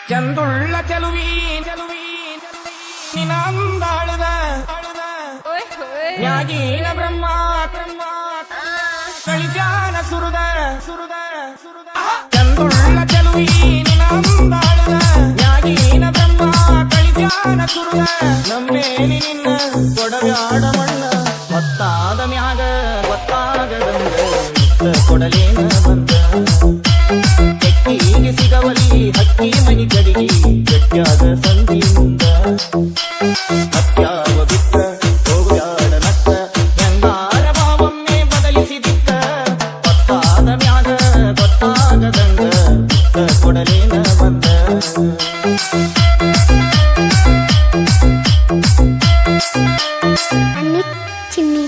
ಚಂದುಳ್ಳ ಚೆಲುವಿ ಚೆಲುವಿ ನಿನಂದಾಳದ ನ್ಯಾಗೀನ ಬ್ರಹ್ಮ ಬ್ರಹ್ಮ ಕಳಿಜಾನ ಸುರುದ ಸುರುದ ಸುರುದ ಚಂದುಳ್ಳ ಚೆಲುವಿ ನಿನಂದಾಳದ ನ್ಯಾಗೀನ ಬ್ರಹ್ಮ ಕಳಿಜಾನ ಸುರುದ ನಮ್ಮೇಲಿ ನಿನ್ನ ಕೊಡವ್ಯಾಡ ಮಣ್ಣ ಒತ್ತಾದ ಮ್ಯಾಗ ಒತ್ತಾಗದಂಗ ಕೊಡಲೇನ ಬಂದ ಹಕ್ಕಿಗೆ ಸಿಗವಲಿ ಹಕ್ಕಿ ಮನಿ ಕಡಿಗಿ ಗಟ್ಯಾದ ಸಂಧಿ ಮುಂದ ಹತ್ಯಾವ ಬಿತ್ತ ಹೋಗ್ಯಾಡ ನಕ್ಕ ಹೆಂಗಾರ ಭಾವನ್ನೇ ಬದಲಿಸಿದಿಕ್ಕ ಗೊತ್ತಾದ ಮ್ಯಾಗ ಗೊತ್ತಾಗದಂಗ ಕೊಡಲೇನ ಬಂದ ಚಿನ್ನಿ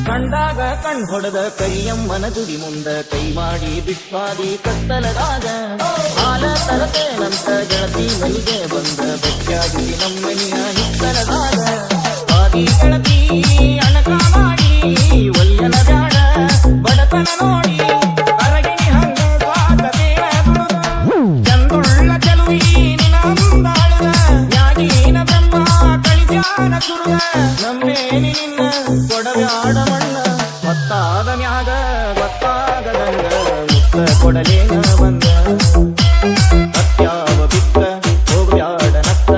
ಕಂಡಾಗ ಕಣ್ ಹೊಡೆದ ಕೈಯಮ್ಮನ ಗುಡಿ ಮುಂದ ಕೈ ಮಾಡಿ ಬಿಟ್ವಾದಿ ಕತ್ತಲದಾಗ ಹಾಲ ತರತೇನಂತ ಗೆಳತಿ ಮೈಗೆ ಬಂದ ಬೆಟ್ಟಾಗಿ ನಮ್ಮನಿಯ ಹಿತ್ತಲದಾಗ ಆದಿ ಗೆಳತಿ ಅಣಕ ಮಾಡಿ ಒಲ್ಯನ ಬ್ಯಾಡ ಬಡತನ ನೋಡಿ ಅರಗಿಣಿ ಹಂಗ ಸ್ವಾತತೇನ ದುಡುದ ಚಂದುಳ್ಳ ಚೆಲುವಿ ನಿನಂದಾಳದ ನ್ಯಾಗೀನ ಬ್ರಹ್ಮ ಕಳಿಜಾನ ಸುರುದ ನಮ್ಮೇನಿ ನಿನ್ನ ಕೊಡವ್ಯಾಡ ಮಣ್ಣ ಗೊತ್ತಾದ ಮ್ಯಾಗ ಗೊತ್ತಾಗದಂಗ ಮುತ್ತ ಕೊಡಲೇನ ಬಂದ ಹತ್ಯಾವ ಬಿತ್ತ ಹೋಗ್ಯಾಡ ನತ್ತ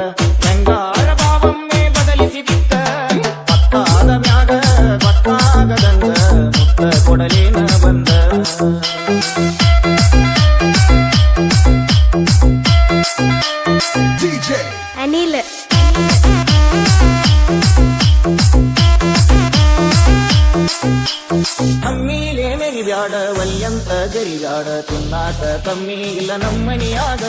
ಹೆಂಗಾರ ಭಾವನ್ನೇ ಬದಲಿಸಿದಿಕ್ಕ ಗೊತ್ತಾದ ಮ್ಯಾಗ ಗೊತ್ತಾಗದಂಗ ಮುತ್ತ ಕೊಡಲೇನ ಬಂದ ಅನಿಲ್ ಅಮ್ಮೀಲೆ ಮೆರಿಬ್ಯಾಡ ವಲ್ಯಂತ ಜರಿಬ್ಯಾಡ ತಿನ್ನಾಕ ಕಮ್ಮಿ ಇಲ್ಲ ನಮ್ಮನಿಯಾಗ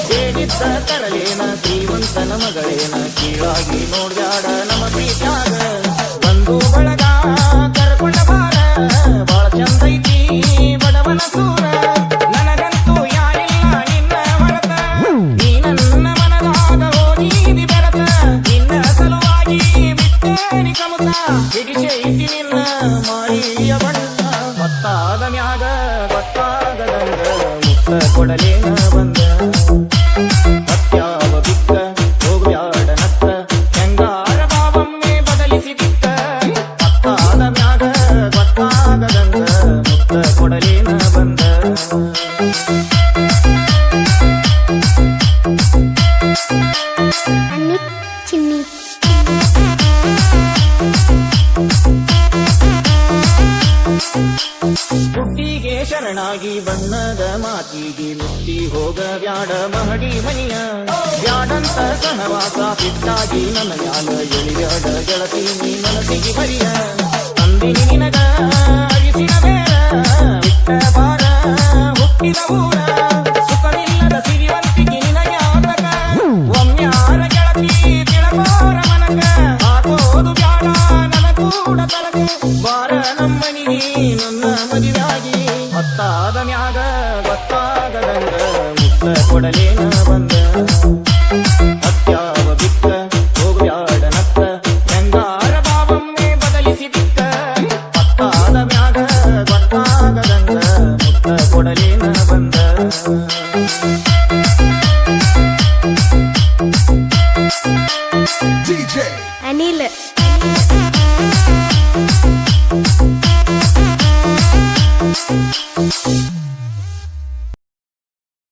ಬೇಡಿದ್ದ ತರಲೇನ ಶ್ರೀಮಂತನ ಮಗಳೇನ ಕೀಳಾಗಿ ನೋಡ್ಬ್ಯಾಡ ನಮ್ಮ ಪ್ರೀತ್ಯಾಗ ಬಂದು ಬಳಗ ಕರ್ಕೊಂಡ ಬಾರ ಬಾಳ ಚಂದೈತಿ ಬಡವನ ಸೂರ ನನಗಂತೂ ಯಾರಿಲ್ಲ ನಿನ್ನ ಹೊರತ ನೀ ನನ್ನ ಮನದಾಗ ಹೋಗಿದಿ ಬೆರತ ನಿನ್ನ ಸಲುವಾಗಿ ಬಿಟ್ಟೇನಿ ಕಮತ ಹಿಡಿಸೈತಿ ನಿನ್ನ ಮಾರಿಯ ಬಣ್ಣ ಗೊತ್ತಾದ ಮ್ಯಾಗ ಗೊತ್ತಾಗದಂಗ ಮುತ್ತ ಕೊಡಲೇನ ಬಂದ ಹತ್ಯಾವ ಬಿಕ್ಕ ಹೋಗ್ಯಾಡ ನತ್ತ ಹೆಂಗಾರ ಭಾವನ್ನೇ ಬದಲಿಸಿದಿಕ್ಕ ಗೊತ್ತಾದ ಮ್ಯಾಗ ಗೊತ್ತಾಗದಂಗ ಮುತ್ತ ಕೊಡಲೇನ ಬಂದ ಚಿನ್ನಿ ಹುಟ್ಟಿಗೆ ಶರಣಾಗಿ ಬಣ್ಣದ ಮಾತಿಗೆ ಮುತ್ತಿ ಹೋಗ ಬ್ಯಾಡ ಮಹಡಿ ಮನಿಯ ಬ್ಯಾಡಂತ ಸಹವಾಸ ಬಿಟ್ಟಾಗಿ ನನ್ನ ಮ್ಯಾಲ ಎಳಿಬ್ಯಾಡ ಗೆಳತಿ ನೀ ಮನಸ್ಸಿಗೆ ಬರಿಯ ತಂದಿನಿ ನಿನಗ ಅರಿಸಿನ ಬೇರ ಬಿಟ್ಟ ಬಾರ ಹುಟ್ಟಿದ ಊರ ಸುಖವಿಲ್ಲದ ಸಿರಿವಂತಿಗೆ ನಿನಗೆ ಆತಕ ಒಮ್ಮ್ಯಾರ ಗೆಳತಿ ತಿಳಕೋರ ಮನಕ ಹಾಕೋದು ಬ್ಯಾಡ ನನ್ನ ಕೂಡ ತಲಕ ಬಾರ ನಮ್ಮನಿಗೆ ನನ್ನ ಮದುವಾಗಿ ಗೊತ್ತಾದ ಮ್ಯಾಗ ಗೊತ್ತಾಗದಂಗ ಮುತ್ತ ಕೊಡಲೇನ ಬಂದ ಹತ್ಯಾವ ಬಿಕ್ಕ ಹೋಗ್ಯಾಡ ನತ್ತ ಹೆಂಗಾರ ಭಾವನ್ನೇ ಬದಲಿಸಿದಿಕ್ಕ ಗೊತ್ತಾದ ಮ್ಯಾಗ ಗೊತ್ತಾಗದಂಗ ಮುತ್ತ ಕೊಡಲೇನ ಬಂದ ಅನಿಲ್